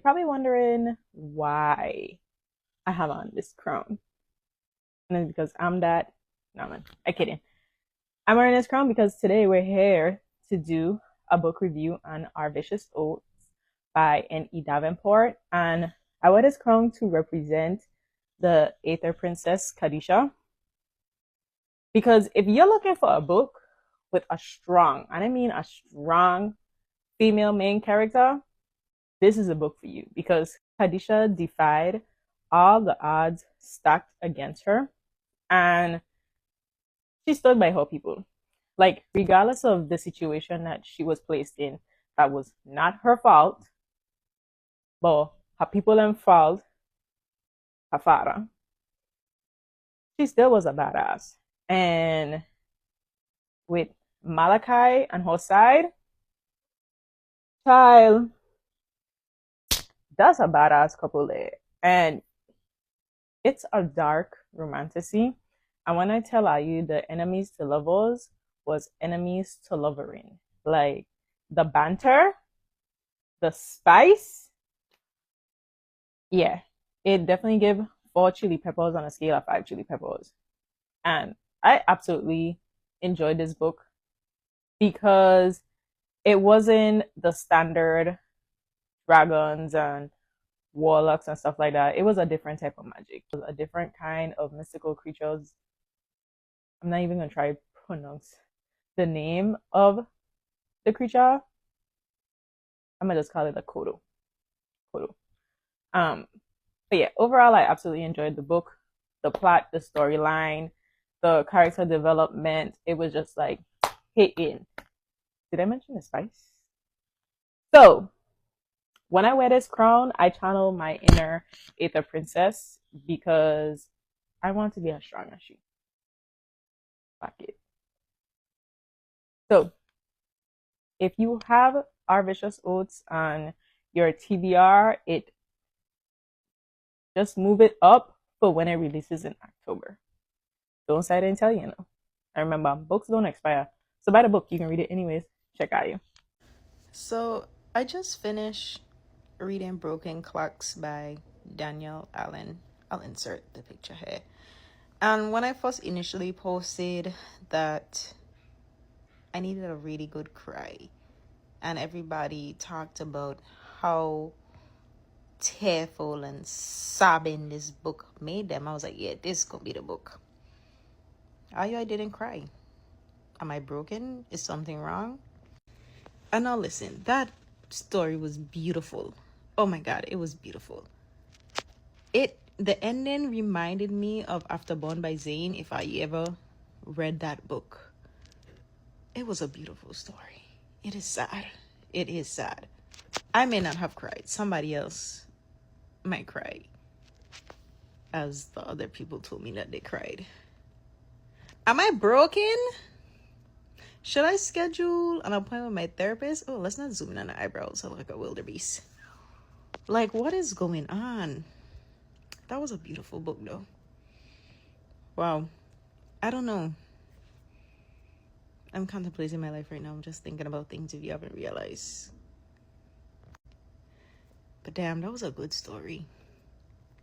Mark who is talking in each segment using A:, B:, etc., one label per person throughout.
A: probably wondering why I have on this crown. And it's because I'm that. No, man, I'm kidding. I'm wearing this crown because today we're here to do a book review on Our Vicious Oaths by N.E. Davenport. And I wear this crown to represent the Aether Princess Khadijah. Because if you're looking for a book with a strong, and I mean a strong female main character, this is a book for you because Khadijah defied all the odds stacked against her and she stood by her people. Like, regardless of the situation that she was placed in, that was not her fault, but her people and fault, her father, she still was a badass. And with Malachi on her side, child, that's a badass couple there. And it's a dark romantasy. And when I tell you the enemies to lovers was enemies to lovering. Like the banter, the spice. Yeah, it definitely gave 4 chili peppers on a scale of 5 chili peppers. And I absolutely enjoyed this book because it wasn't the standard dragons and warlocks and stuff like that. It was a different type of magic. It was a different kind of mystical creatures. I'm not even gonna try to pronounce the name of the creature. I'm gonna just call it a Kodo. Kodo. But yeah, overall I absolutely enjoyed the book, the plot, the storyline, the character development. It was just like hitting. Did I mention the spice? So when I wear this crown, I channel my inner Aether princess because I want to be as strong as she. Fuck it. So if you have Our Vicious Oaths on your TBR, it just move it up for when it releases in October. Don't say I didn't tell you, no. I remember books don't expire. So buy the book, you can read it anyways. Check out you.
B: So I just finished reading Broken Clocks by Danielle Allen. I'll insert the picture here. And when I first initially posted that I needed a really good cry, and everybody talked about how tearful and sobbing this book made them, I was like, yeah, this could be the book. I didn't cry. Am I broken? Is something wrong? And now listen, that story was beautiful. Oh my god, it was beautiful. The ending reminded me of Afterborn by Zane, if I ever read that book. It was a beautiful story. It is sad. It is sad. I may not have cried. Somebody else might cry, as the other people told me that they cried. Am I broken? Should I schedule an appointment with my therapist? Oh, let's not zoom in on the eyebrows. I look like a wildebeest. Like, what is going on? That was a beautiful book, though. Wow. I don't know. I'm contemplating my life right now. I'm just thinking about things if you haven't realized. But damn, that was a good story.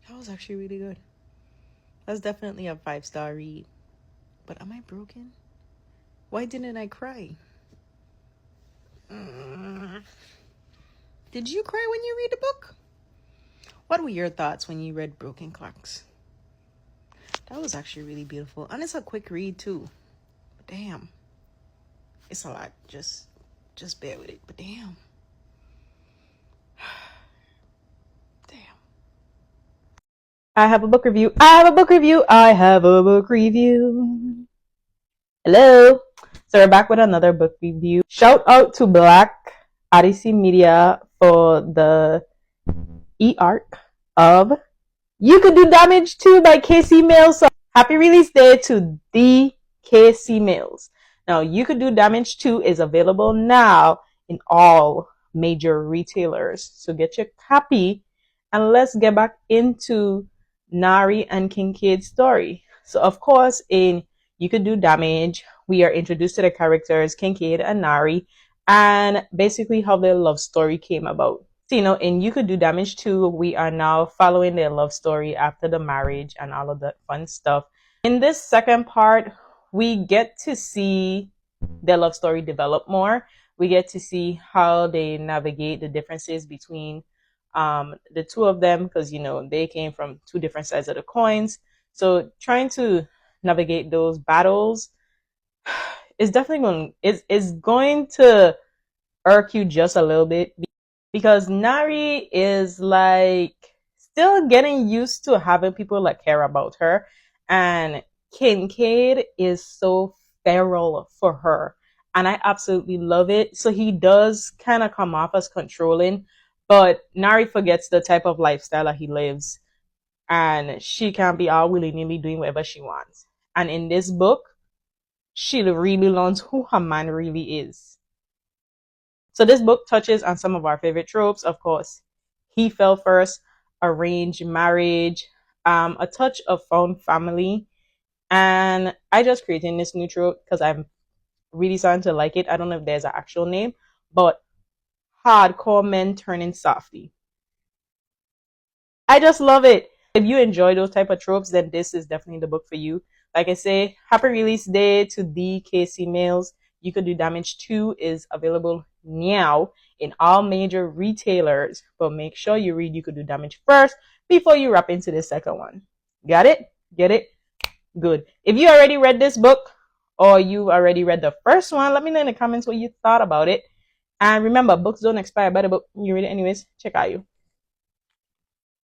B: That was actually really good. That's definitely a 5-star read. But am I broken? Why didn't I cry? Did you cry when you read the book? What were your thoughts when you read Broken Clocks? That was actually really beautiful. And it's a quick read too. But damn. It's a lot. Just bear with it. But damn. Damn.
A: I have a book review. I have a book review. I have a book review. Hello. So we're back with another book review. Shout out to Black Odyssey Media for the e-arc of You Could Do Damage Too by Casey Mills. So happy release day to the Casey Mills. Now, You Could Do Damage Too is available now in all major retailers. So get your copy and let's get back into Nari and Kincaid's story. So of course, in You Could Do Damage, we are introduced to the characters Kincaid and Nari and basically how their love story came about. So, in You Could Do Damage Too, we are now following their love story after the marriage and all of that fun stuff. In this second part, we get to see their love story develop more. We get to see how they navigate the differences between the two of them, because they came from two different sides of the coins. So trying to navigate those battles is definitely going to irk you just a little bit, because Nari is like still getting used to having people that care about her, and Kincaid is so feral for her, and I absolutely love it. So he does kind of come off as controlling, but Nari forgets the type of lifestyle that he lives, and she can't be all willy nilly doing whatever she wants. And in this book, she really learns who her man really is. So this book touches on some of our favorite tropes, of course. He fell first, arranged marriage, a touch of found family, and I just created this new trope because I'm really starting to like it. I don't know if there's an actual name, but hardcore men turning softy. I just love it. If you enjoy those type of tropes, then this is definitely the book for you. Like I say, happy release day to the KC males. You Could Do Damage Too is available now in all major retailers, but make sure you read You Could Do Damage first before you wrap into the second one. Got it? Get it? Good. If you already read this book or you already read the first one, let me know in the comments what you thought about it. And remember, books don't expire. Buy the book. You read it anyways. Check out you.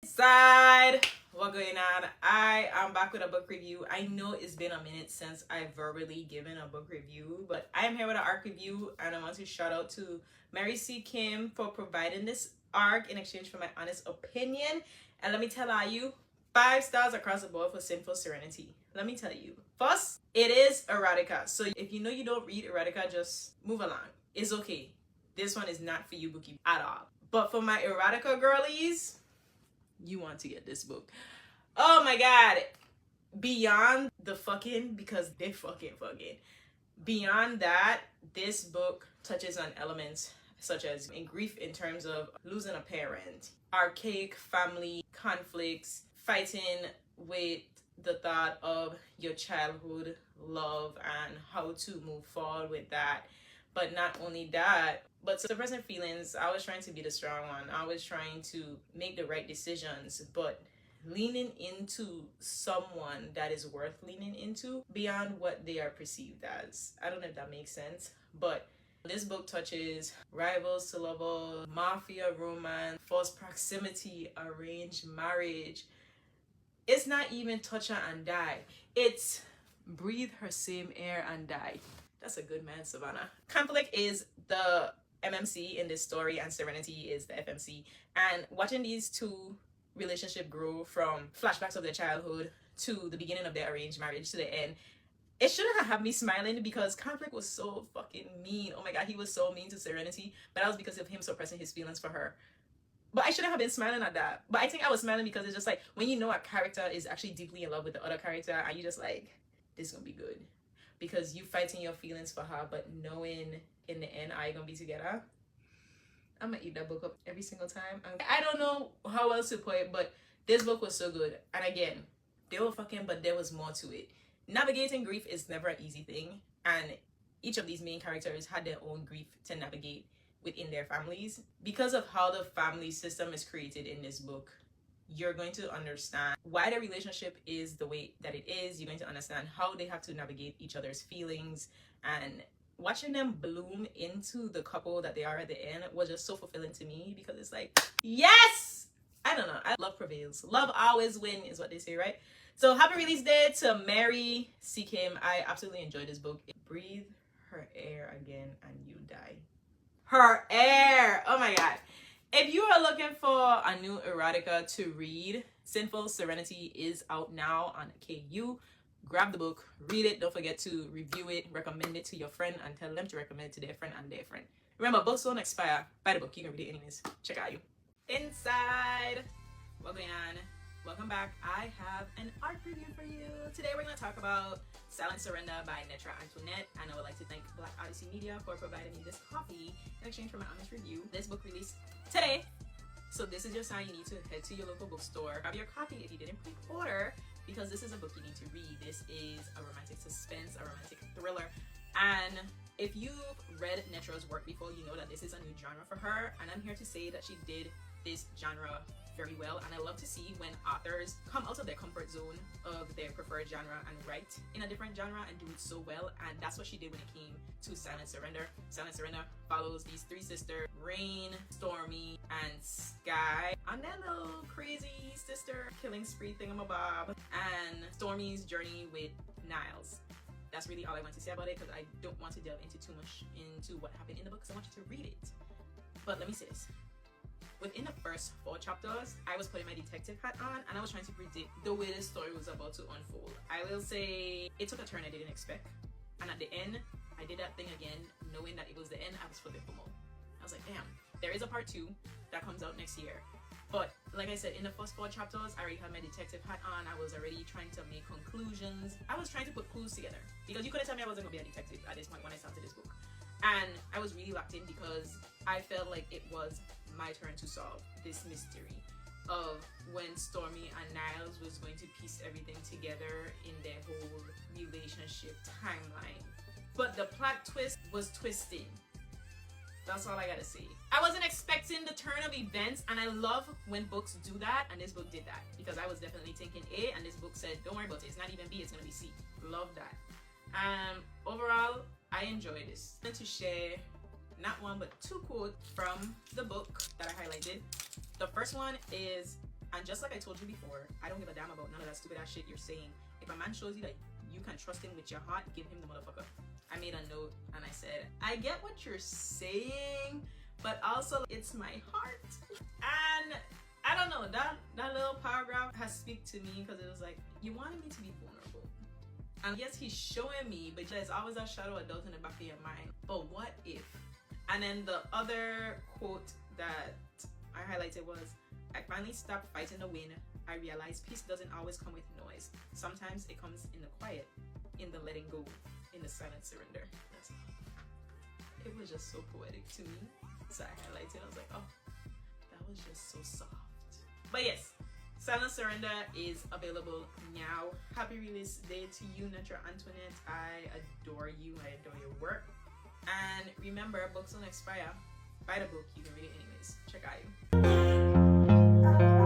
B: Side, what going on? I am back with a book review. I know it's been a minute since I've verbally given a book review, but I am here with an arc review, and I want to shout out to Mary C. Kim for providing this arc in exchange for my honest opinion. And let me tell you, 5 stars across the board for Sinful Serenity. Let me tell you, first, it is erotica. So if you know you don't read erotica, just move along. It's okay. This one is not for you, Bookie, at all. But for my erotica girlies, you want to get this book. Oh my god. Beyond the fucking, because they fucking. Beyond that, this book touches on elements such as in grief in terms of losing a parent, archaic family conflicts, fighting with the thought of your childhood love and how to move forward with that. But not only that, but suppressing feelings. I was trying to be the strong one. I was trying to make the right decisions, but leaning into someone that is worth leaning into beyond what they are perceived as. I don't know if that makes sense, but this book touches rivals to lovers, mafia romance, false proximity, arranged marriage. It's not even touch her and die. It's breathe her same air and die. That's a good man, Savannah. Conflict is the MMC in this story, and Serenity is the FMC. And watching these two relationship grow from flashbacks of their childhood to the beginning of their arranged marriage to the end, it shouldn't have me smiling because Conflict was so fucking mean. Oh my god, he was so mean to Serenity, but that was because of him suppressing his feelings for her. But I shouldn't have been smiling at that. But I think I was smiling because it's just like when you know a character is actually deeply in love with the other character and you just like, this is gonna be good. Because you fighting your feelings for her, but knowing in the end, are you gonna be together? I'm gonna eat that book up every single time. I don't know how else to put it, but this book was so good. And again, they were fucking, but there was more to it. Navigating grief is never an easy thing, and each of these main characters had their own grief to navigate within their families. Because of how the family system is created in this book, you're going to understand why their relationship is the way that it is. You're going to understand how they have to navigate each other's feelings, and watching them bloom into the couple that they are at the end was just so fulfilling to me because it's like, yes! I don't know. Love prevails. Love always wins is what they say, right? So happy release day to Mary C. Kim. I absolutely enjoyed this book. Breathe her air again and you die. Her air. Oh my god. If you are looking for a new erotica to read, Sinful Serenity is out now on KU. Grab the book, read it. Don't forget to review it, recommend it to your friend, and tell them to recommend it to their friend and their friend. Remember, books don't expire. Buy the book. You can read it anyways. Check out you. Inside. What's going on? Welcome back. I have an art review for you. Today we're going to talk about Silent Surrender by Netra Antoinette, and I would like to thank Black Odyssey Media for providing me this copy in exchange for my honest review. This book released today, So this is your sign. You need to head to your local bookstore, grab your copy if you didn't pre-order, because this is a book you need to read. This is a romantic suspense, a romantic thriller. And if you've read Netra's work before, you know that this is a new genre for her. And I'm here to say that she did this genre very well. And I love to see when authors come out of their comfort zone of their preferred genre and write in a different genre and do it so well. And that's what she did when it came to Silent Surrender. Silent Surrender follows these three sisters, Rain, Stormy, and Sky, on their little crazy sister killing spree thingamabob, and Stormy's journey with Niles. That's really all I want to say about it, because I don't want to delve into too much into what happened in the book, because I want you to read it. But let me say this. Within the first 4 chapters, I was putting my detective hat on and I was trying to predict the way the story was about to unfold. I will say it took a turn I didn't expect. And at the end, I did that thing again, knowing that it was the end. I was flipping for more. I was like, damn, there is a part 2 that comes out next year. But like I said, in the first 4 chapters, I already had my detective hat on. I was already trying to make conclusions. I was trying to put clues together, because you couldn't tell me I wasn't gonna be a detective at this point when I started this book. And I was really locked in because I felt like it was my turn to solve this mystery of when Stormy and Niles was going to piece everything together in their whole relationship timeline. But the plot twist was twisting. That's all I gotta say. I wasn't expecting the turn of events, and I love when books do that, and this book did that, because I was definitely thinking A, and this book said, don't worry about it, it's not even B, it's gonna be C. Love that. Overall, I enjoyed this. And to share not 1 but 2 quotes from the book that I highlighted. The first one is, and just like I told you before, I don't give a damn about none of that stupid ass shit you're saying. If a man shows you that you can trust him with your heart, give him the motherfucker. I made a note and I said, I get what you're saying, but also it's my heart. And I don't know, that little paragraph has speak to me, because it was like, you wanted me to be vulnerable. And yes, he's showing me, but there's always a shadow of doubt in the back of your mind. But what if? And then the other quote that I highlighted was, I finally stopped fighting the wind. I realized peace doesn't always come with noise. Sometimes it comes in the quiet, in the letting go, in the silent surrender. That's all. It was just so poetic to me. So I highlighted, I was like, oh, that was just so soft. But yes, Silent Surrender is available now. Happy release day to you, Netra Antoinette. I adore you. I adore your work. And remember, books don't expire. Buy the book. You can read it anyways. Check out you.